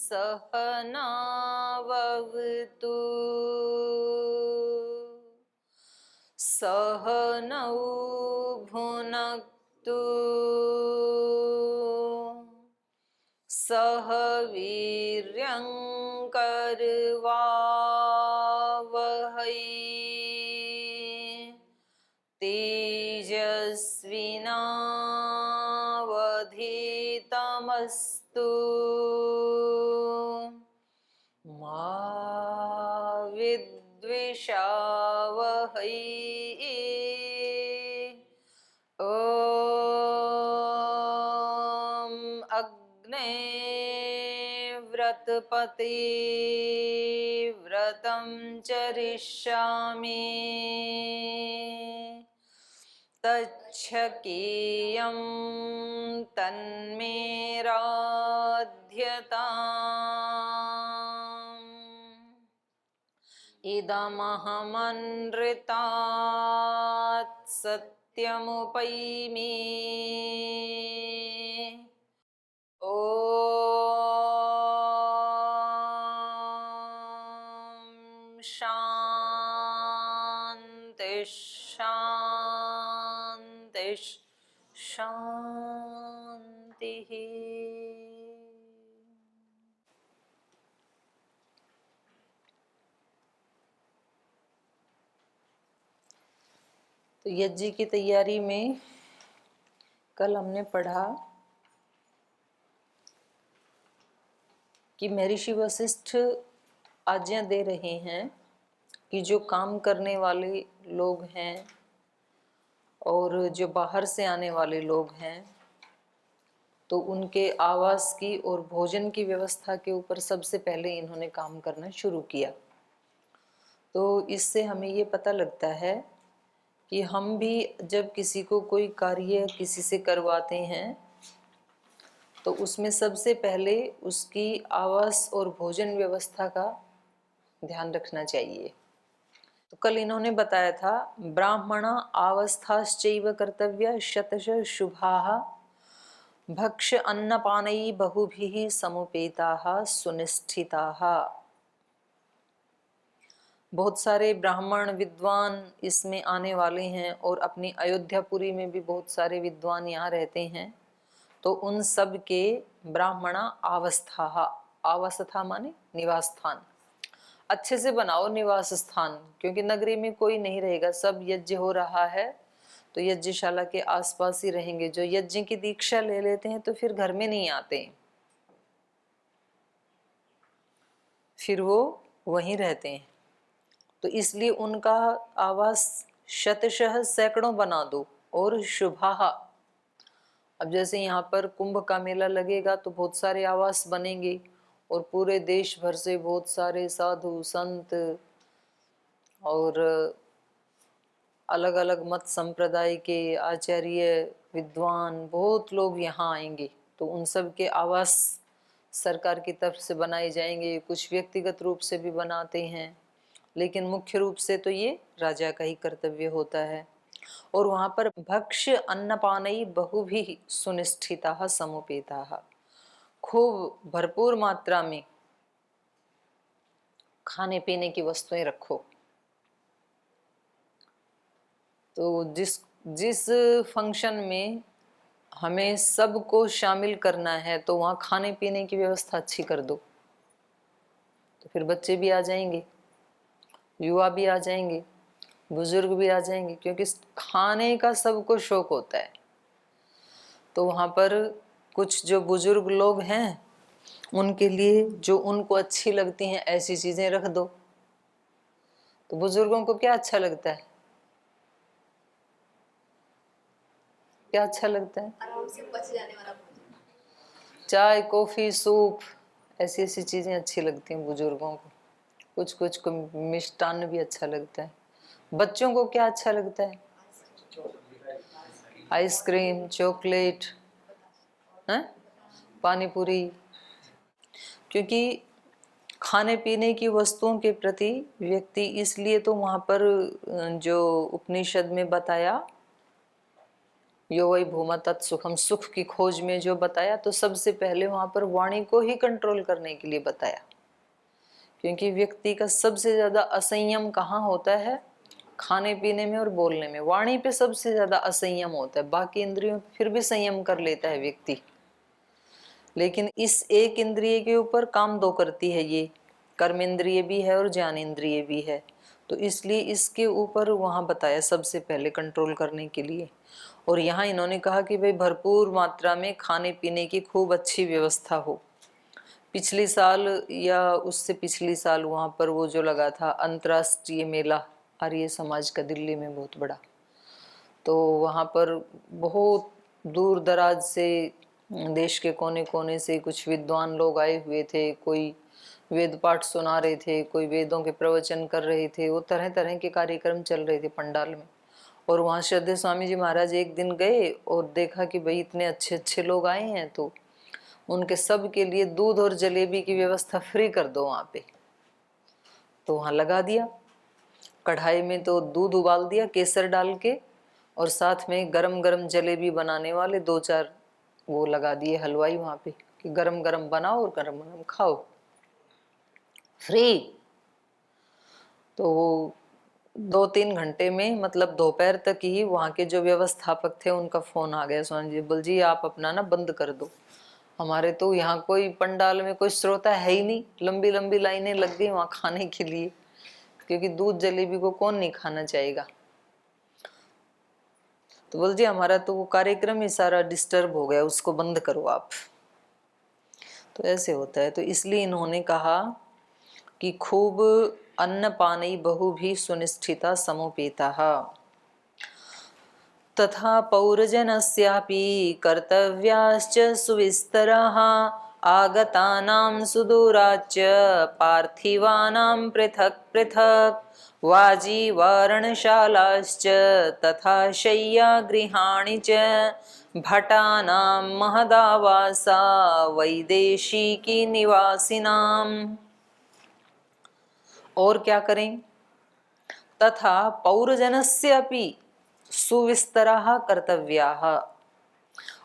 सहनाववतु सहनौ भुनक्तु सह वीर्यं करवावहै तेजस्विनावधीतमस्तु मा विद्विषावहै ॐ अग्ने व्रतपते व्रतं चरिष्यामि तच्छकीयं तन्मे राध्यताम् इदमहमनृतात् सत्यमुपैमि ॐ शान्ति शान्ति शान्तिः। तो यज्ञ की तैयारी में कल हमने पढ़ा कि महर्षि वशिष्ठ आज्ञा दे रहे हैं कि जो काम करने वाले लोग हैं और जो बाहर से आने वाले लोग हैं तो उनके आवास की और भोजन की व्यवस्था के ऊपर सबसे पहले इन्होंने काम करना शुरू किया। तो इससे हमें ये पता लगता है कि हम भी जब किसी को कोई कार्य किसी से करवाते हैं तो उसमें सबसे पहले उसकी आवास और भोजन व्यवस्था का ध्यान रखना चाहिए। तो कल इन्होंने बताया था ब्राह्मण आवस्थाश्चैव कर्तव्य शतश शुभाः भक्ष अन्नपानैः बहुभिः समुपेताः सुनिष्ठिताः। बहुत सारे ब्राह्मण विद्वान इसमें आने वाले हैं और अपनी अयोध्यापुरी में भी बहुत सारे विद्वान यहाँ रहते हैं। तो उन सब के ब्राह्मणा आवस्था, आवस्था माने निवास स्थान, अच्छे से बनाओ निवास स्थान, क्योंकि नगरी में कोई नहीं रहेगा, सब यज्ञ हो रहा है तो यज्ञशाला के आसपास ही रहेंगे। जो यज्ञ की दीक्षा ले लेते हैं तो फिर घर में नहीं आते, फिर वो वहीं रहते हैं। तो इसलिए उनका आवास शतशः सैकड़ों बना दो और शुभाः। अब जैसे यहाँ पर कुंभ का मेला लगेगा तो बहुत सारे आवास बनेंगे और पूरे देश भर से बहुत सारे साधु संत और अलग अलग मत संप्रदाय के आचार्य विद्वान बहुत लोग यहाँ आएंगे। तो उन सब के आवास सरकार की तरफ से बनाए जाएंगे, कुछ व्यक्तिगत रूप से भी बनाते हैं, लेकिन मुख्य रूप से तो ये राजा का ही कर्तव्य होता है। और वहां पर भक्ष अन्नपानई बहुभिः सुनिष्ठिताः समुपेताः, खूब भरपूर मात्रा में खाने पीने की वस्तुएं रखो। तो जिस फंक्शन में हमें सबको शामिल करना है तो वहाँ खाने पीने की व्यवस्था अच्छी कर दो, तो फिर बच्चे भी आ जाएंगे, युवा भी आ जाएंगे, बुजुर्ग भी आ जाएंगे, क्योंकि खाने का सबको शौक होता है। तो वहाँ पर कुछ जो बुजुर्ग लोग हैं उनके लिए जो उनको अच्छी लगती हैं ऐसी चीजें रख दो। तो बुजुर्गों को क्या अच्छा लगता है, क्या अच्छा लगता है? आराम से पच जाने वाला भोजन, चाय कॉफी सूप, ऐसी ऐसी चीजें अच्छी लगती हैं बुजुर्गों को। कुछ कुछ को मिष्टान्न भी अच्छा लगता है। बच्चों को क्या अच्छा लगता है? आइसक्रीम, चॉकलेट, पानी पूरी। क्योंकि खाने पीने की वस्तुओं के प्रति व्यक्ति, इसलिए तो वहाँ पर जो उपनिषद में बताया यो वही भूमा तत्सुखम, सुख की खोज में जो बताया, तो सबसे पहले वहां पर वाणी को ही कंट्रोल करने के लिए बताया, क्योंकि व्यक्ति का सबसे ज्यादा असंयम कहाँ होता है? खाने पीने में और बोलने में। वाणी पे सबसे ज्यादा असंयम होता है, बाकी इंद्रियों पे फिर भी संयम कर लेता है व्यक्ति, लेकिन इस एक इंद्रिय के ऊपर काम दो करती है, ये कर्म इंद्रिय भी है और ज्ञान इंद्रिय भी है, तो इसलिए इसके ऊपर वहां बताया सबसे पहले कंट्रोल करने के लिए। और यहाँ इन्होंने कहा कि भाई भरपूर मात्रा में खाने पीने की खूब अच्छी व्यवस्था हो। पिछली साल या उससे पिछली साल वहाँ पर वो जो लगा था अंतर्राष्ट्रीय मेला आर्य समाज का दिल्ली में बहुत बड़ा, तो वहाँ पर बहुत दूर दराज से देश के कोने कोने से कुछ विद्वान लोग आए हुए थे, कोई वेद पाठ सुना रहे थे, कोई वेदों के प्रवचन कर रहे थे, वो तरह तरह के कार्यक्रम चल रहे थे पंडाल में। और वहाँ श्रद्धेय स्वामी जी महाराज एक दिन गए और देखा कि भाई इतने अच्छे अच्छे लोग आए हैं, तो उनके सब के लिए दूध और जलेबी की व्यवस्था फ्री कर दो वहाँ पे। तो वहाँ लगा दिया, कढ़ाई में तो दूध उबाल दिया केसर डाल के, और साथ में गरम गरम जलेबी बनाने वाले दो चार वो लगा दिए हलवाई वहाँ पे कि गरम गरम बनाओ और गरम गरम खाओ, फ्री। तो वो 2-3 घंटे में, मतलब दोपहर तक ही वहाँ के जो व्यवस्थापक थे उनका फोन आ गया, स्वामी जी बोल जी आप अपना ना बंद कर दो, हमारे तो यहाँ कोई पंडाल में कोई श्रोता है ही नहीं, लंबी लंबी लाइनें लग गई वहाँ खाने के लिए, क्योंकि दूध जलेबी को कौन नहीं खाना चाहेगा। तो बोल जी हमारा तो वो कार्यक्रम ही सारा डिस्टर्ब हो गया, उसको बंद करो आप। तो ऐसे होता है, तो इसलिए इन्होंने कहा कि खूब अन्न पानी बहु भी सुनिष्ठिता समुपेता तथा पौरजनस्यापि कर्तव्याश्च सुविस्तराः आगतानां सुदूराच्च पार्थिवानां पृथक् पृथक् वाजी वारणशालाश्च तथा शय्यागृहाणि च भटानां महदावासा वैदेशिकी निवासिनाम्। और क्या करें? तथा पौरजनस्य अपि सुविस्तराः कर्तव्याः,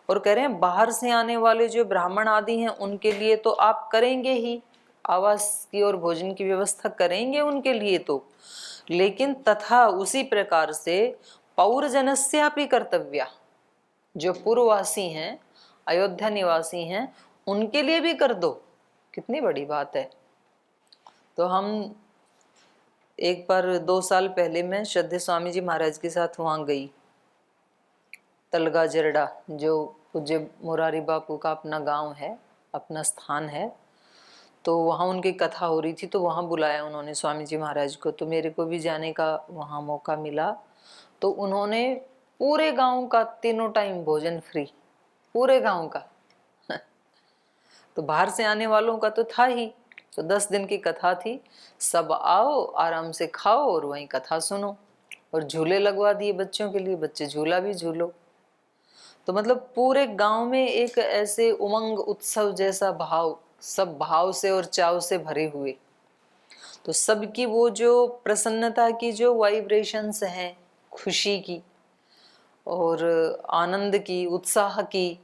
और कह रहे हैं बाहर से आने वाले जो ब्राह्मण आदि हैं उनके लिए तो आप करेंगे ही, आवास की और भोजन की व्यवस्था करेंगे उनके लिए तो, लेकिन तथा उसी प्रकार से पौरजनस्यापि कर्तव्या, जो पूर्ववासी हैं अयोध्या निवासी हैं उनके लिए भी कर दो। कितनी बड़ी बात है। तो हम एक बार 2 साल पहले मैं श्रद्धेय स्वामी जी महाराज के साथ वहाँ गई, तलगा जरडा, जो पूज्य मुरारी बापू का अपना गांव है, अपना स्थान है, तो वहाँ उनकी कथा हो रही थी, तो वहाँ बुलाया उन्होंने स्वामी जी महाराज को, तो मेरे को भी जाने का वहाँ मौका मिला। तो उन्होंने पूरे गांव का 3 टाइम भोजन फ्री, पूरे गांव का तो बाहर से आने वालों का तो था ही, तो 10 दिन की कथा थी, सब आओ आराम से खाओ और वहीं कथा सुनो, और झूले लगवा दिए बच्चों के लिए, बच्चे झूला भी झूलो। तो मतलब पूरे गांव में एक ऐसे उमंग उत्सव जैसा भाव, सब भाव से और चाव से भरे हुए, तो सबकी वो जो प्रसन्नता की जो वाइब्रेशंस हैं, खुशी की और आनंद की, उत्साह की,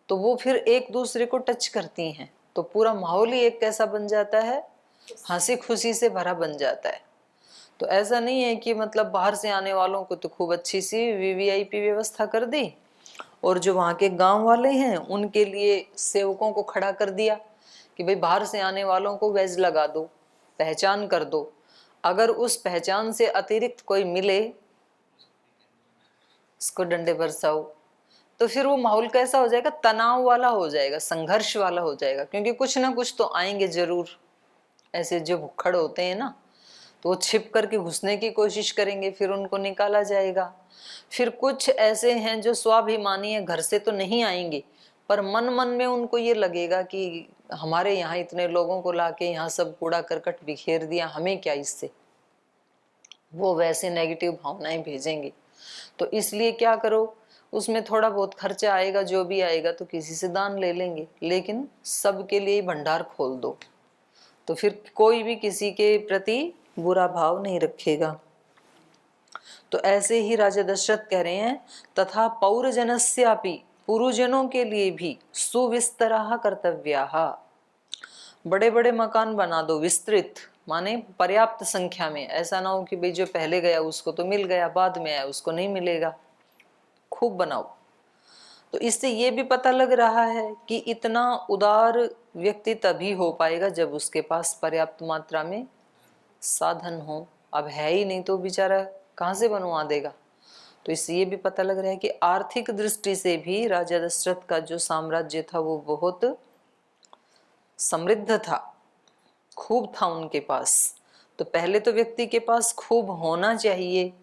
तो वो फिर एक दूसरे को टच करती हैं, तो पूरा माहौल ही एक कैसा बन जाता है, हंसी खुशी से भरा बन जाता है। तो ऐसा नहीं है कि मतलब बाहर से आने वालों को तो खूब अच्छी सी वीवीआईपी व्यवस्था कर दी, और जो वहाँ के गांव वाले हैं उनके लिए सेवकों को खड़ा कर दिया कि भाई बाहर से आने वालों को वेज लगा दो, पहचान कर दो, अगर उस पहचान से अतिरिक्त कोई मिले उसको डंडे बरसाओ। तो फिर वो माहौल कैसा हो जाएगा, तनाव वाला हो जाएगा, संघर्ष वाला हो जाएगा, क्योंकि कुछ ना कुछ तो आएंगे जरूर, ऐसे जो भुक्खड़ होते हैं ना, तो वो छिप करके घुसने की कोशिश करेंगे, फिर उनको निकाला जाएगा। फिर कुछ ऐसे हैं जो स्वाभिमानी है, घर से तो नहीं आएंगे, पर मन मन में उनको ये लगेगा कि हमारे यहाँ इतने लोगों को लाके यहाँ सब कूड़ा करकट बिखेर दिया, हमें क्या इससे, वो वैसे नेगेटिव भावनाएं भेजेंगे। तो इसलिए क्या करो, उसमें थोड़ा बहुत खर्चा आएगा, जो भी आएगा तो किसी से दान ले लेंगे, लेकिन सबके लिए भंडार खोल दो, तो फिर कोई भी किसी के प्रति बुरा भाव नहीं रखेगा। तो ऐसे ही राजा दशरथ कह रहे हैं, तथा पौरजनस्यापि, पुरुजनों के लिए भी सुविस्तराः कर्तव्याः, बड़े बड़े मकान बना दो, विस्तृत माने पर्याप्त संख्या में। ऐसा ना हो कि भाई जो पहले गया उसको तो मिल गया, बाद में आया उसको नहीं मिलेगा, खूब बनाओ। तो इससे ये भी पता लग रहा है कि इतना उदार व्यक्ति तभी हो पाएगा जब उसके पास पर्याप्त मात्रा में साधन हो। अब है ही नहीं तो बेचारा कहाँ से बनवा देगा। तो इससे ये भी पता लग रहा है कि आर्थिक दृष्टि से भी राजा दशरथ का जो साम्राज्य था वो बहुत समृद्ध था, खूब था उनके पास। तो पहले तो व्यक्ति के पास खूब होना चाहिए,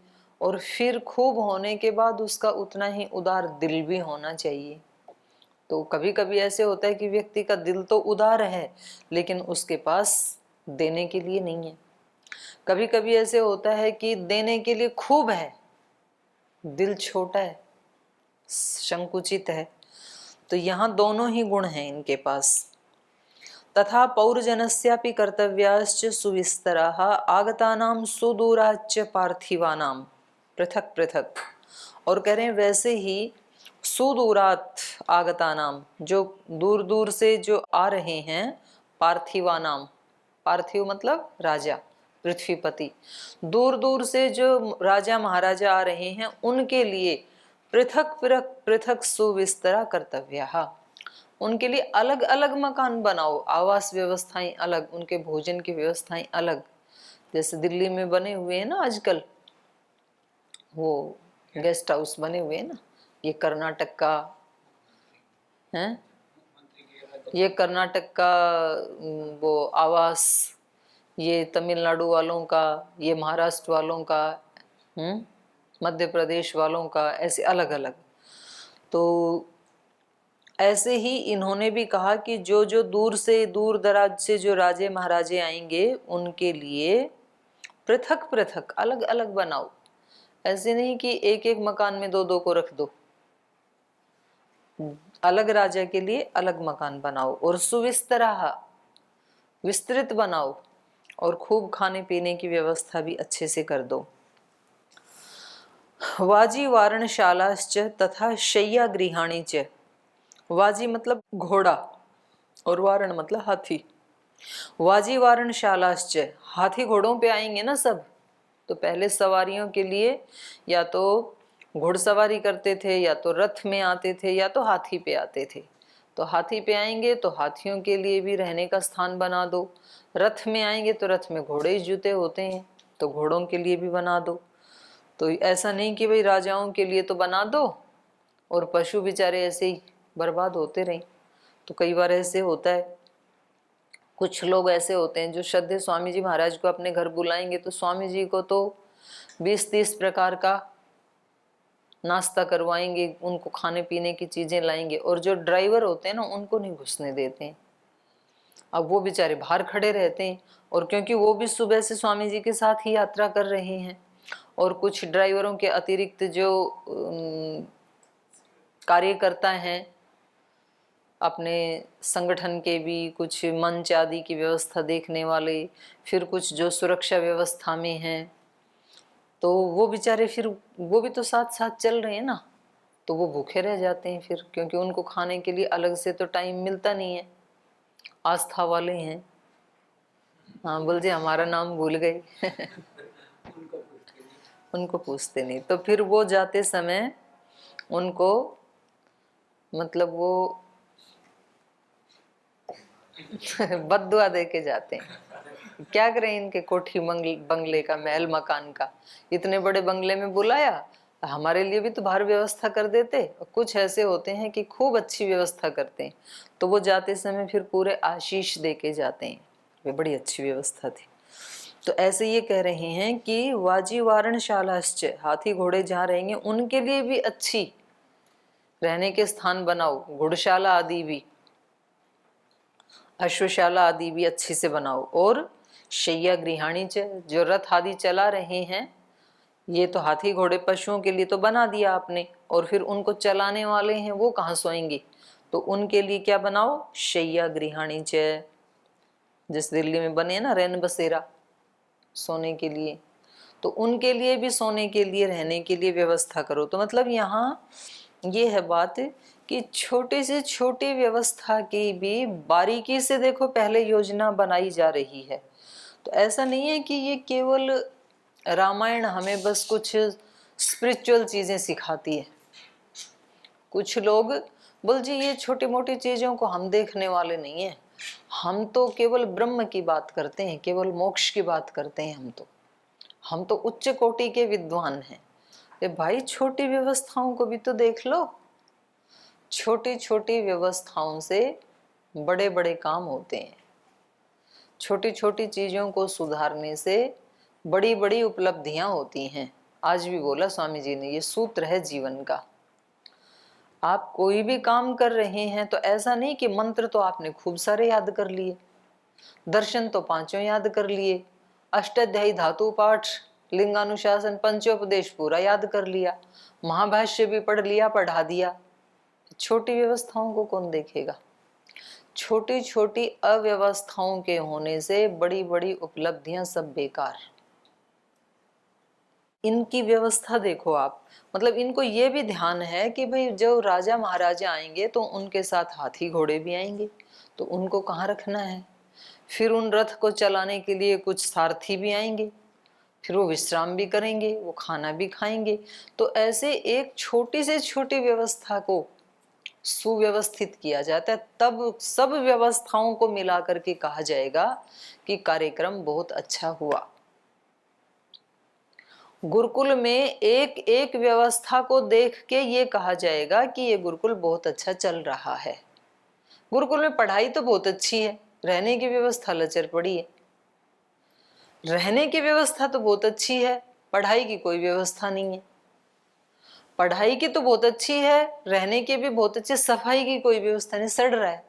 और फिर खूब होने के बाद उसका उतना ही उदार दिल भी होना चाहिए। तो कभी कभी ऐसे होता है कि व्यक्ति का दिल तो उदार है लेकिन उसके पास देने के लिए नहीं है। कभी कभी ऐसे होता है कि देने के लिए खूब है, दिल छोटा है, संकुचित है। तो यहाँ दोनों ही गुण हैं इनके पास। तथा पौरजनस्यापि कर्तव्याश्च सुविस्तराः आगतानां सुदूराच्च पार्थिवानां पृथक पृथक। और कह रहे हैं वैसे ही सुदूरात आगतानाम, जो दूर दूर से जो आ रहे हैं, पार्थिवानाम, पार्थिव मतलब राजा पृथ्वीपति, दूर दूर से जो राजा महाराजा आ रहे हैं उनके लिए पृथक पृथक पृथक सुविस्तरा कर्तव्य, उनके लिए अलग अलग मकान बनाओ, आवास व्यवस्थाएं अलग, उनके भोजन की व्यवस्थाएं अलग। जैसे दिल्ली में बने हुए हैं ना आजकल वो गेस्ट हाउस बने हुए हैं ना, ये कर्नाटक का है, ये कर्नाटक का वो आवास, ये तमिलनाडु वालों का, ये महाराष्ट्र वालों का, मध्य प्रदेश वालों का, ऐसे अलग अलग। तो ऐसे ही इन्होंने भी कहा कि जो जो दूर से, दूर दराज से जो राजे महाराजे आएंगे उनके लिए पृथक पृथक अलग अलग बनाओ। ऐसे नहीं कि एक एक मकान में दो दो को रख दो, अलग राजा के लिए अलग मकान बनाओ, और सुविस्तराः, विस्तृत बनाओ, और खूब खाने पीने की व्यवस्था भी अच्छे से कर दो। वाजी वारणशालाश्च तथा शय्या गृहाणि च, वाजी मतलब घोड़ा और वारण मतलब हाथी। वाजी वारणशालाश्च, हाथी घोड़ों पे आएंगे ना सब, तो पहले सवारियों के लिए या तो घुड़सवारी करते थे, या तो रथ में आते थे, या तो हाथी पे आते थे। तो हाथी पे आएंगे तो हाथियों के लिए भी रहने का स्थान बना दो, रथ में आएंगे तो रथ में घोड़े जुते होते हैं तो घोड़ों के लिए भी बना दो। तो ऐसा नहीं कि भाई राजाओं के लिए तो बना दो और पशु बेचारे ऐसे ही बर्बाद होते रहे। तो कई बार ऐसे होता है, कुछ लोग ऐसे होते हैं जो श्रद्धेय स्वामी जी महाराज को अपने घर बुलाएंगे तो स्वामी जी को तो 20-30 प्रकार का नाश्ता करवाएंगे, उनको खाने पीने की चीजें लाएंगे, और जो ड्राइवर होते हैं ना उनको नहीं घुसने देते हैं। अब वो बेचारे बाहर खड़े रहते हैं, और क्योंकि वो भी सुबह से स्वामी जी के साथ ही यात्रा कर रहे हैं, और कुछ ड्राइवरों के अतिरिक्त जो कार्यकर्ता हैं अपने संगठन के भी, कुछ मंच आदि की व्यवस्था देखने वाले, फिर कुछ जो सुरक्षा व्यवस्था में हैं, तो वो बेचारे फिर वो भी तो साथ साथ चल रहे हैं ना, तो वो भूखे रह जाते हैं फिर, क्योंकि उनको खाने के लिए अलग से तो टाइम मिलता नहीं है। आस्था वाले हैं, हाँ बोल जी हमारा नाम भूल गए उनको पूछते नहीं, तो फिर वो जाते समय उनको मतलब वो बद्दुआ दे के जाते हैं। क्या करें इनके कोठी बंगले का, महल मकान का, इतने बड़े बंगले में बुलाया, हमारे लिए भी तो बाहर व्यवस्था कर देते। कुछ ऐसे होते हैं कि खूब अच्छी व्यवस्था करते हैं, तो वो जाते समय फिर पूरे आशीष दे के जाते हैं, वे बड़ी अच्छी व्यवस्था थी। तो ऐसे ये कह रहे हैं कि वाजी वारणशालाश्च, हाथी घोड़े जहाँ रहेंगे उनके लिए भी अच्छी रहने के स्थान बनाओ, घुड़शाला आदि भी, अश्वशाला आदि भी अच्छे से बनाओ, और शय्या गृहाणी च, जो रथ आदि चला रहे हैं, ये तो हाथी घोड़े पशुओं के लिए तो बना दिया आपने, और फिर उनको चलाने वाले हैं वो कहाँ सोएंगे, तो उनके लिए क्या बनाओ, शय्या गृहाणी च, जिस दिल्ली में बने ना रैन बसेरा सोने के लिए, तो उनके लिए भी सोने के लिए, रहने के लिए व्यवस्था करो। तो मतलब यहाँ ये है बात कि छोटी से छोटी व्यवस्था की भी बारीकी से देखो पहले योजना बनाई जा रही है। तो ऐसा नहीं है कि ये केवल रामायण हमें बस कुछ स्पिरिचुअल चीजें सिखाती है। कुछ लोग बोल जी ये छोटी मोटी चीजों को हम देखने वाले नहीं हैं, हम तो केवल ब्रह्म की बात करते हैं, केवल मोक्ष की बात करते हैं, हम तो उच्च कोटि के विद्वान हैं। ए भाई छोटी व्यवस्थाओं को भी तो देख लो। छोटी छोटी व्यवस्थाओं से बड़े बड़े काम होते हैं। छोटी छोटी चीजों को सुधारने से बड़ी बड़ी उपलब्धियां होती हैं। आज भी बोला स्वामी जी ने, ये सूत्र है जीवन का। आप कोई भी काम कर रहे हैं तो ऐसा नहीं कि मंत्र तो आपने खूब सारे याद कर लिए, दर्शन तो पांचों याद कर लिए, अष्टाध्यायी धातु पाठ, लिंगानुशासन, पंचोपदेश पूरा याद कर लिया, महाभाष्य भी पढ़ लिया, पढ़ा दिया। छोटी व्यवस्थाओं को कौन देखेगा? छोटी छोटी अव्यवस्थाओं के होने से बड़ी बड़ी उपलब्धियां सब बेकार। इनकी व्यवस्था देखो आप, मतलब इनको ये भी ध्यान है कि भाई जो राजा महाराजा आएंगे तो उनके साथ हाथी घोड़े भी आएंगे, तो उनको कहाँ रखना है। फिर उन रथ को चलाने के लिए कुछ सारथी भी आएंगे, फिर वो विश्राम भी करेंगे, वो खाना भी खाएंगे। तो ऐसे एक छोटी से छोटी व्यवस्था को सुव्यवस्थित किया जाता है, तब सब व्यवस्थाओं को मिला करके कहा जाएगा कि कार्यक्रम बहुत अच्छा हुआ। गुरुकुल में एक एक व्यवस्था को देख के ये कहा जाएगा कि ये गुरुकुल बहुत अच्छा चल रहा है। गुरुकुल में पढ़ाई तो बहुत अच्छी है, रहने की व्यवस्था लचर पड़ी है। रहने की व्यवस्था तो बहुत अच्छी है, पढ़ाई की कोई व्यवस्था नहीं है। पढ़ाई की तो बहुत अच्छी है, रहने की भी बहुत अच्छी, सफाई की कोई व्यवस्था नहीं, सड़ रहा है।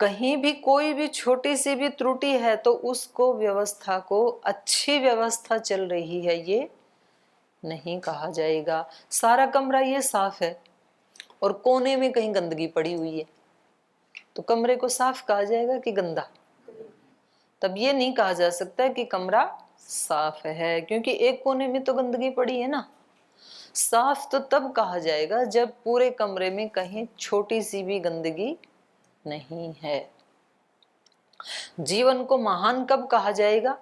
कहीं भी कोई भी छोटी सी भी त्रुटि है तो उसको व्यवस्था को अच्छी व्यवस्था चल रही है ये नहीं कहा जाएगा। सारा कमरा ये साफ है और कोने में कहीं गंदगी पड़ी हुई है तो कमरे को साफ कहा जाएगा कि गंदा? तब ये नहीं कहा जा सकता कि कमरा साफ है, क्योंकि एक कोने में तो गंदगी पड़ी है ना। साफ तो तब कहा जाएगा जब पूरे कमरे में कहीं छोटी सी भी गंदगी नहीं है। जीवन को महान कब कहा जाएगा?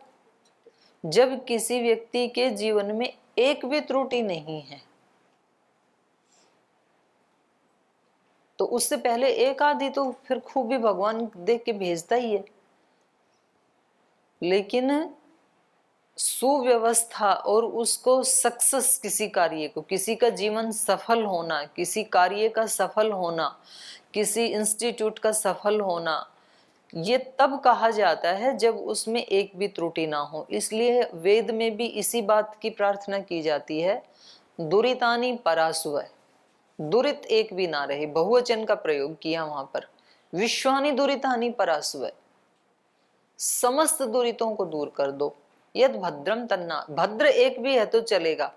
जब किसी व्यक्ति के जीवन में एक भी त्रुटि नहीं है। तो उससे पहले एक आधी तो फिर खूब भी भगवान देख के भेजता ही है। लेकिन सुव्यवस्था और उसको सक्सेस, किसी कार्य को, किसी का जीवन सफल होना, किसी कार्य का सफल होना, किसी इंस्टीट्यूट का सफल होना, ये तब कहा जाता है जब उसमें एक भी त्रुटि ना हो। इसलिए वेद में भी इसी बात की प्रार्थना की जाती है, दुरितानि परासुव, दुरित एक भी ना रहे, बहुवचन का प्रयोग किया वहां पर। विश्वानि दुरितानि परासुव, समस्त दुरितों को दूर कर दो। यद भद्रम तन्ना, भद्र एक भी है तो चलेगा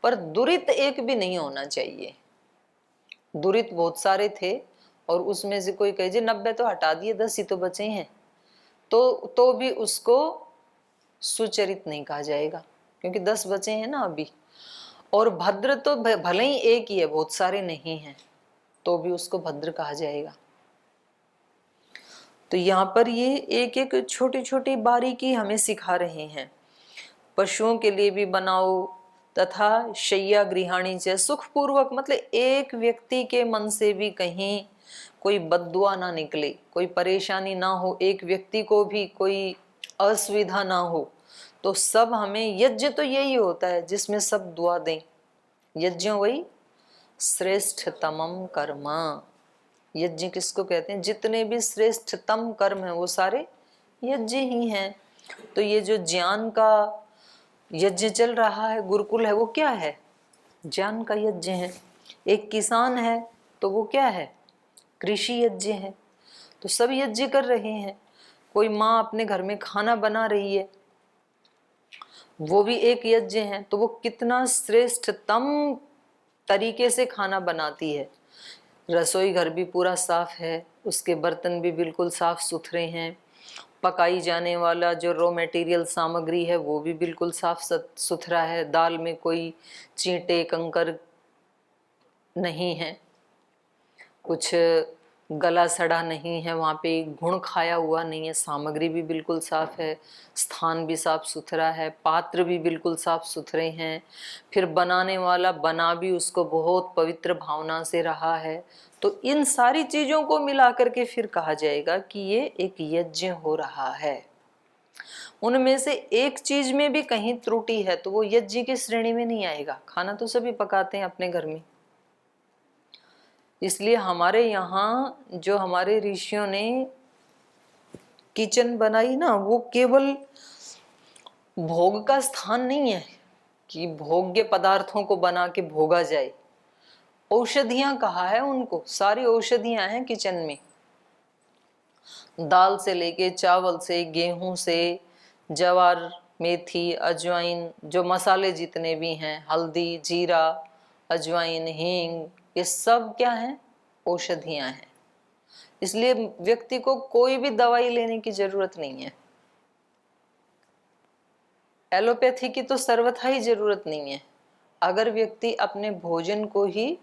पर दुरित एक भी नहीं होना चाहिए। दुरित बहुत सारे थे और उसमें से कोई कहे 90 तो हटा दिए, 10 ही तो बचे हैं, तो भी उसको सुचरित नहीं कहा जाएगा, क्योंकि 10 बचे हैं ना अभी। और भद्र तो भले ही एक ही है, बहुत सारे नहीं हैं, तो भी उसको भद्र कहा जाएगा। तो यहाँ पर ये एक एक छोटी छोटी बारीकी हमें सिखा रहे हैं। पशुओं के लिए भी बनाओ, तथा शय्या गृहाणी से सुखपूर्वक, मतलब एक व्यक्ति के मन से भी कहीं कोई बद्दुआ ना निकले, कोई परेशानी ना हो, एक व्यक्ति को भी कोई असुविधा ना हो। तो सब हमें, यज्ञ तो यही होता है जिसमें सब दुआ दें। यज्ञ वही श्रेष्ठतमम कर्म। यज्ञ किसको कहते हैं? जितने भी श्रेष्ठतम कर्म है वो सारे यज्ञ ही हैं। तो ये जो ज्ञान का यज्ञ चल रहा है, गुरुकुल है, वो क्या है? ज्ञान का यज्ञ है। एक किसान है तो वो क्या है? कृषि यज्ञ है। तो सब यज्ञ कर रहे हैं। कोई माँ अपने घर में खाना बना रही है, वो भी एक यज्ञ है। तो वो कितना श्रेष्ठतम तरीके से खाना बनाती है। रसोई घर भी पूरा साफ है, उसके बर्तन भी बिल्कुल साफ सुथरे हैं, पकाई जाने वाला जो रॉ मटेरियल सामग्री है वो भी बिल्कुल साफ सुथरा है। दाल में कोई चींटे कंकर नहीं है, कुछ गला सड़ा नहीं है, वहाँ पे घुण खाया हुआ नहीं है, सामग्री भी बिल्कुल साफ है, स्थान भी साफ सुथरा है, पात्र भी बिल्कुल साफ सुथरे हैं। फिर बनाने वाला बना भी उसको बहुत पवित्र भावना से रहा है। तो इन सारी चीज़ों को मिला करके फिर कहा जाएगा कि ये एक यज्ञ हो रहा है। उनमें से एक चीज में भी कहीं त्रुटि है तो वो यज्ञ की श्रेणी में नहीं आएगा। खाना तो सभी पकाते हैं अपने घर में, इसलिए हमारे यहाँ जो हमारे ऋषियों ने किचन बनाई ना, वो केवल भोग का स्थान नहीं है कि भोग्य पदार्थों को बना के भोगा जाए। औषधियां कहा है उनको, सारी औषधियां हैं किचन में। दाल से लेके चावल से, गेहूं से, ज्वार, मेथी, अजवाइन, जो मसाले जितने भी हैं, हल्दी, जीरा, अजवाइन, हींग, ये सब क्या हैं? औषधियां हैं। इसलिए व्यक्ति को कोई भी दवाई लेने की जरूरत नहीं है। एलोपैथी की तो सर्वथा ही जरूरत नहीं है। अगर व्यक्ति अपने भोजन को ही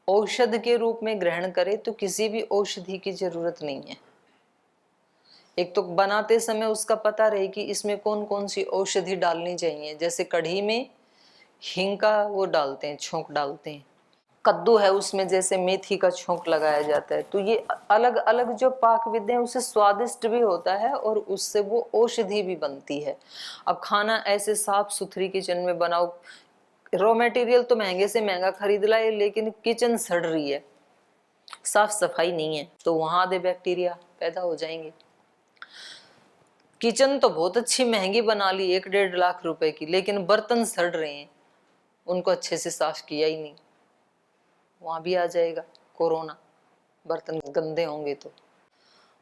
औषध के रूप में ग्रहण करे तो किसी भी औषधि की जरूरत नहीं है। एक तो बनाते समय उसका पता रहे कि इसमें कौन कौन सी औषधि डालनी चाहिए। जैसे कढ़ी में हींग का वो डालते हैं, छोंक डालते हैं। कद्दू है, उसमें जैसे मेथी का छोंक लगाया जाता है। तो ये अलग अलग जो पाक विधि है उससे स्वादिष्ट भी होता है और उससे वो औषधि भी बनती है। अब खाना ऐसे साफ सुथरी किचन में बनाओ। रॉ मटेरियल तो महंगे से महंगा खरीद लाए, लेकिन किचन सड़ रही है, साफ सफाई नहीं है, तो वहां आधे बैक्टीरिया पैदा हो जाएंगे। किचन तो बहुत अच्छी महंगी बना ली, 1-1.5 लाख रुपए की, लेकिन बर्तन सड़ रहे हैं, उनको अच्छे से साफ किया ही नहीं, वहां भी आ जाएगा कोरोना। बर्तन गंदे होंगे तो।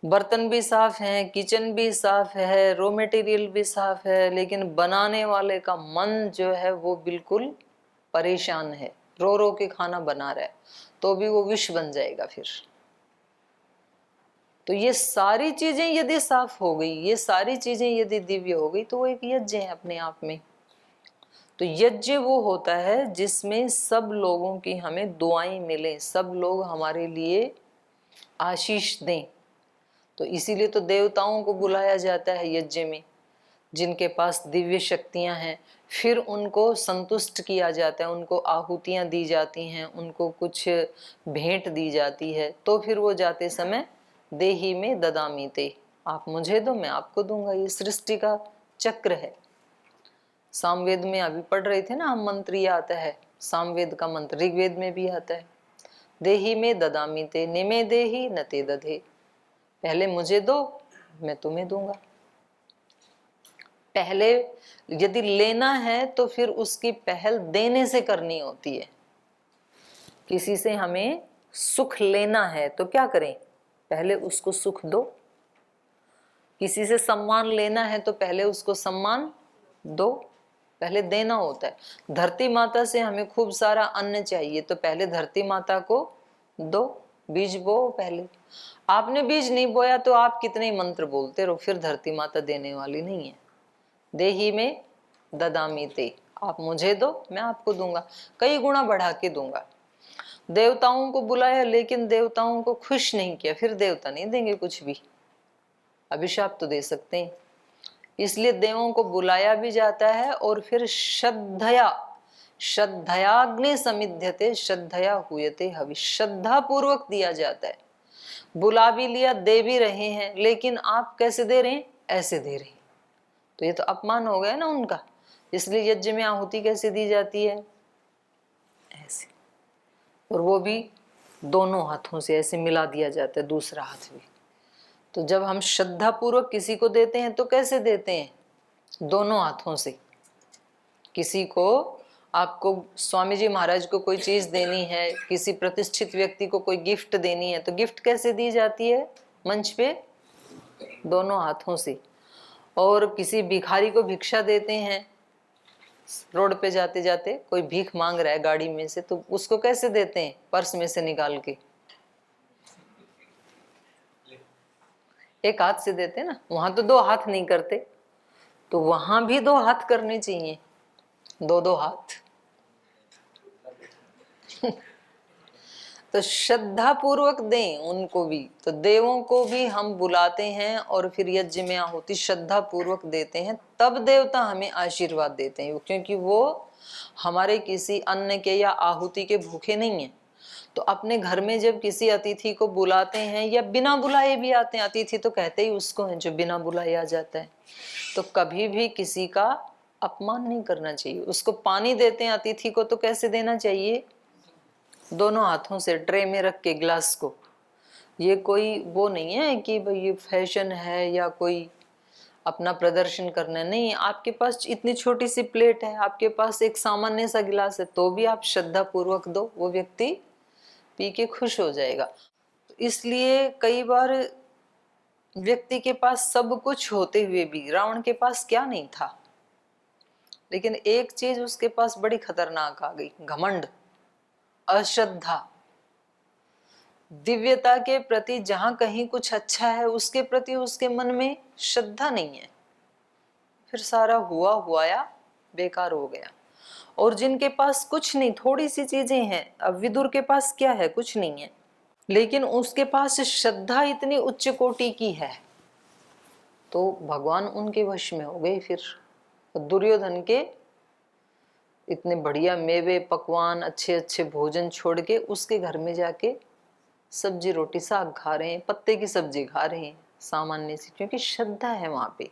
बर्तन भी साफ हैं, किचन भी साफ है, रॉ मटेरियल भी साफ है, लेकिन बनाने वाले का मन जो है वो बिल्कुल परेशान है, रो रो के खाना बना रहा है, तो भी वो विष बन जाएगा फिर। तो ये सारी चीजें यदि साफ हो गई, ये सारी चीजें यदि दिव्य हो गई, तो वो एक यज्ञ है अपने आप में। तो यज्ञ वो होता है जिसमें सब लोगों की हमें दुआएं मिले, सब लोग हमारे लिए आशीष दें। तो इसीलिए तो देवताओं को बुलाया जाता है यज्ञ में, जिनके पास दिव्य शक्तियां हैं। फिर उनको संतुष्ट किया जाता है, उनको आहुतियां दी जाती हैं, उनको कुछ भेंट दी जाती है। तो फिर वो जाते समय देही में ददामी ते, आप मुझे दो मैं आपको दूंगा। ये सृष्टि का चक्र है। सामवेद में अभी पढ़ रहे थे ना हम, मंत्र ये आता है, सामवेद का मंत्र ऋग्वेद में भी आता है, देही में ददामी ते निमे देही न ते दधे। पहले मुझे दो, मैं तुम्हें दूंगा। पहले यदि लेना है तो फिर उसकी पहल देने से करनी होती है। किसी से हमें सुख लेना है तो क्या करें? पहले उसको सुख दो। किसी से सम्मान लेना है तो पहले उसको सम्मान दो, पहले देना होता है। धरती माता से हमें खूब सारा अन्न चाहिए तो पहले धरती माता को दो, बीज बो। पहले आपने बीज नहीं बोया तो आप कितने मंत्र बोलते रहो, फिर धरती माता देने वाली नहीं है। देही में ददामी ते, आप मुझे दो मैं आपको दूंगा, कई गुना बढ़ा के दूंगा। देवताओं को बुलाया लेकिन देवताओं को खुश नहीं किया, फिर देवता नहीं देंगे कुछ भी, अभिशाप तो दे सकते हैं। इसलिए देवों को बुलाया भी जाता है और फिर श्रद्धया, श्रद्धयाग्नि समिध्यते श्रद्धया हुयते हविष, श्रद्धा पूर्वक दिया जाता है। बुला भी लिया, दे भी रहे हैं, लेकिन आप कैसे दे रहे हैं? ऐसे दे रहे हैं, तो ये तो अपमान हो गया ना उनका। इसलिए यज्ञ में आहुति कैसे दी जाती है? ऐसे, और वो भी दोनों हाथों से ऐसे मिला दिया जाता है, दूसरा हाथ भी। तो जब हम श्रद्धा पूर्वक किसी को देते हैं तो कैसे देते हैं? दोनों हाथों से। किसी को, आपको स्वामी जी महाराज को कोई चीज देनी है, किसी प्रतिष्ठित व्यक्ति को कोई गिफ्ट देनी है, तो गिफ्ट कैसे दी जाती है? मंच पे दोनों हाथों से। और किसी भिखारी को भिक्षा देते हैं, रोड पे जाते जाते कोई भीख मांग रहा है गाड़ी में से, तो उसको कैसे देते हैं? पर्स में से निकाल के। एक हाथ से देते ना, वहां तो दो हाथ नहीं करते, तो वहां भी दो हाथ करने चाहिए, दो दो हाथ। तो श्रद्धा पूर्वक दें उनको भी। तो देवों को भी हम बुलाते हैं और फिर यज्ञ में आहुति श्रद्धा पूर्वक देते हैं, तब देवता हमें आशीर्वाद देते हैं, क्योंकि वो हमारे किसी अन्न के या आहुति के भूखे नहीं है। तो अपने घर में जब किसी अतिथि को बुलाते हैं या बिना बुलाए भी आते हैं, अतिथि तो कहते ही उसको है जो बिना बुलाए आ जाता है, तो कभी भी किसी का अपमान नहीं करना चाहिए। उसको पानी देते हैं अतिथि को, तो कैसे देना चाहिए? दोनों हाथों से, ट्रे में रख के गिलास को। ये कोई वो नहीं है कि भाई ये फैशन है या कोई अपना प्रदर्शन करना है, नहीं। आपके पास इतनी छोटी सी प्लेट है, आपके पास एक सामान्य सा गिलास है, तो भी आप श्रद्धा पूर्वक दो, वो व्यक्ति पी के खुश हो जाएगा। इसलिए कई बार व्यक्ति के पास सब कुछ होते हुए भी, रावण के पास क्या नहीं था, लेकिन एक चीज उसके पास बड़ी खतरनाक आ गई, घमंड, अश्रद्धा। दिव्यता के प्रति जहां कहीं कुछ अच्छा है उसके प्रति उसके मन में श्रद्धा नहीं है, फिर सारा हुआ हुआया बेकार हो गया। और जिनके पास कुछ नहीं, थोड़ी सी चीजें हैं, अब विदुर के पास क्या है? कुछ नहीं है, लेकिन उसके पास श्रद्धा इतनी उच्च कोटि की है, तो भगवान उनके वश में हो गए। फिर दुर्योधन के इतने बढ़िया मेवे पकवान, अच्छे अच्छे भोजन छोड़ के उसके घर में जाके सब्जी रोटी साग खा रहे हैं, पत्ते की सब्जी खा रहे हैं सामान्य सी, क्योंकि श्रद्धा है वहां पे।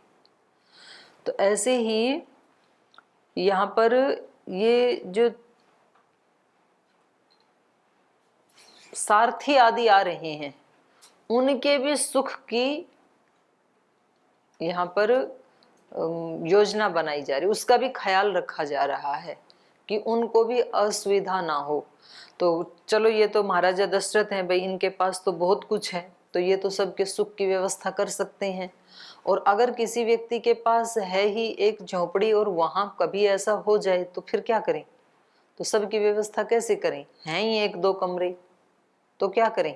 तो ऐसे ही यहाँ पर ये जो सारथी आदि आ रहे हैं, उनके भी सुख की यहाँ पर योजना बनाई जा रही, उसका भी ख्याल रखा जा रहा है कि उनको भी असुविधा ना हो। तो चलो, ये तो महाराजा दशरथ हैं भाई, इनके पास तो बहुत कुछ है, तो ये तो सबके सुख की व्यवस्था कर सकते हैं। और अगर किसी व्यक्ति के पास है ही एक झोपड़ी और वहां कभी ऐसा हो जाए तो फिर क्या करें? तो सबकी व्यवस्था कैसे करें? हैं ही एक दो कमरे, तो क्या करें?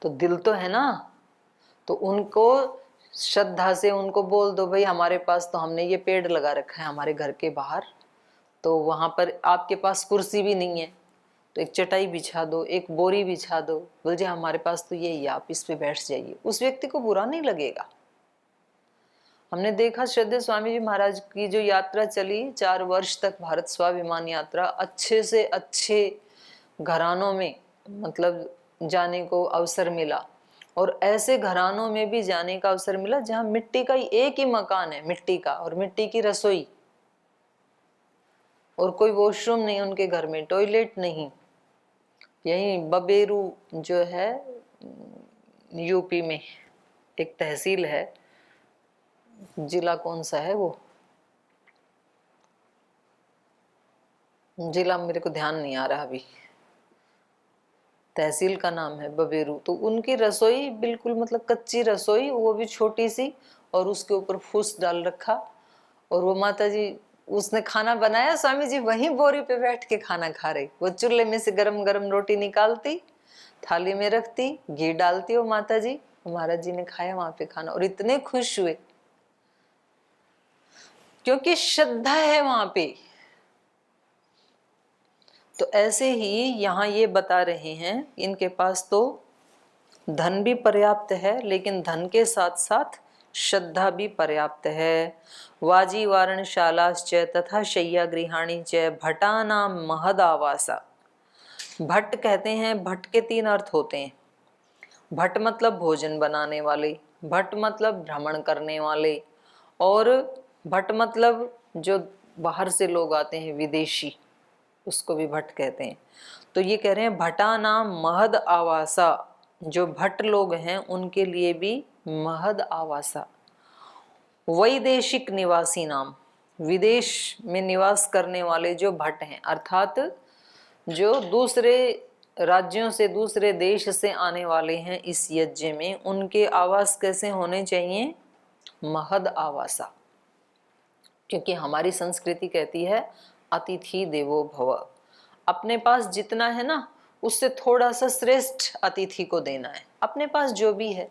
तो दिल तो है ना, तो उनको श्रद्धा से उनको बोल दो भाई हमारे पास तो हमने ये पेड़ लगा रखा है हमारे घर के बाहर, तो वहां पर आपके पास कुर्सी भी नहीं है तो एक चटाई बिछा दो, एक बोरी बिछा दो, बोल जी हमारे पास तो ये ही, आप इस पे बैठ जाइए। उस व्यक्ति को बुरा नहीं लगेगा। हमने देखा श्रद्धेय स्वामी जी महाराज की जो यात्रा चली 4 वर्ष तक, भारत स्वाभिमान यात्रा, अच्छे से अच्छे घरानों में मतलब जाने को अवसर मिला, और ऐसे घरानों में भी जाने का अवसर मिला जहां मिट्टी का एक ही मकान है, मिट्टी का, और मिट्टी की रसोई, और कोई वॉशरूम नहीं उनके घर में, टॉयलेट नहीं। यही बबेरू जो है यूपी में एक तहसील है, जिला कौन सा है वो, जिला मेरे को ध्यान नहीं आ रहा अभी, तहसील का नाम है बबेरू। तो उनकी रसोई बिल्कुल मतलब कच्ची रसोई, वो भी छोटी सी, और उसके ऊपर फूस डाल रखा, और वो माता जी उसने खाना बनाया, स्वामी जी वहीं बोरी पे बैठ के खाना खा रहे। वो चूल्हे में से गरम गरम रोटी निकालती, थाली में रखती, घी डालती, वो माता जी, महाराज जी ने खाया वहां पे खाना, और इतने खुश हुए क्योंकि श्रद्धा है वहां पे। तो ऐसे ही यहाँ ये बता रहे हैं, इनके पास तो धन भी पर्याप्त है, लेकिन धन के साथ साथ श्रद्धा भी पर्याप्त है। वाजी वारणशालाश्च तथा शय्या गृहाणी च भटानां महद आवासा। भट्ट कहते हैं, भट्ट के 3 अर्थ होते हैं। भट्ट मतलब भोजन बनाने वाले, भट्ट मतलब भ्रमण करने वाले, और भट्ट मतलब जो बाहर से लोग आते हैं विदेशी, उसको भी भट्ट कहते हैं। तो ये कह रहे हैं भटानां महद आवासा, जो भट्ट लोग हैं उनके लिए भी महद आवासा। वैदेशिक निवासी नाम, विदेश में निवास करने वाले जो भट्ट हैं, अर्थात जो दूसरे राज्यों से, दूसरे देश से आने वाले हैं इस यज्ञ में, उनके आवास कैसे होने चाहिए? महद आवासा। क्योंकि हमारी संस्कृति कहती है अतिथि देवो भव, अपने पास जितना है ना उससे थोड़ा सा श्रेष्ठ अतिथि को देना है, अपने पास जो भी है।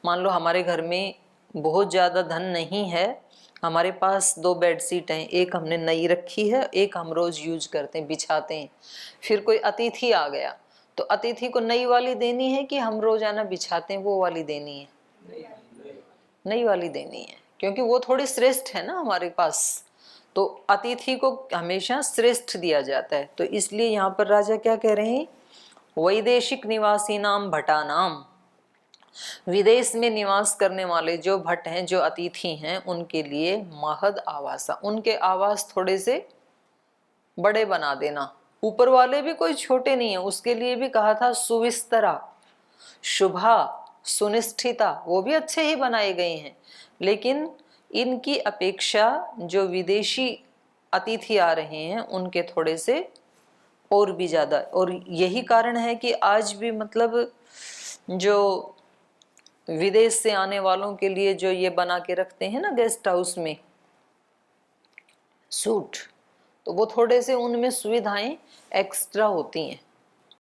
मान लो हमारे घर में बहुत ज़्यादा धन नहीं है, हमारे पास 2 बेडशीट हैं, एक हमने नई रखी है, एक हम रोज़ यूज करते हैं, बिछाते हैं। फिर कोई अतिथि आ गया तो अतिथि को नई वाली देनी है कि हम रोजाना बिछाते हैं वो वाली देनी है? नई वाली देनी है, क्योंकि वो थोड़ी श्रेष्ठ है ना हमारे पास। तो अतिथि को हमेशा श्रेष्ठ दिया जाता है। तो इसलिए यहाँ पर राजा क्या कह रहे हैं, वैदेशिक निवासी नाम भटा नाम, विदेश में निवास करने वाले जो भट्ट हैं, जो अतिथि हैं, उनके लिए महद आवासा, उनके आवास थोड़े से बड़े बना देना। ऊपर वाले भी कोई छोटे नहीं है, उसके लिए भी कहा था सुविस्तरा, शुभा, सुनिष्ठिता, वो भी अच्छे ही बनाए गए हैं। लेकिन इनकी अपेक्षा जो विदेशी अतिथि आ रहे हैं उनके थोड़े से और भी ज्यादा। और यही कारण है कि आज भी मतलब जो विदेश से आने वालों के लिए जो ये बना के रखते हैं ना गेस्ट हाउस में सूट, तो वो थोड़े से उनमें सुविधाएं एक्स्ट्रा होती हैं।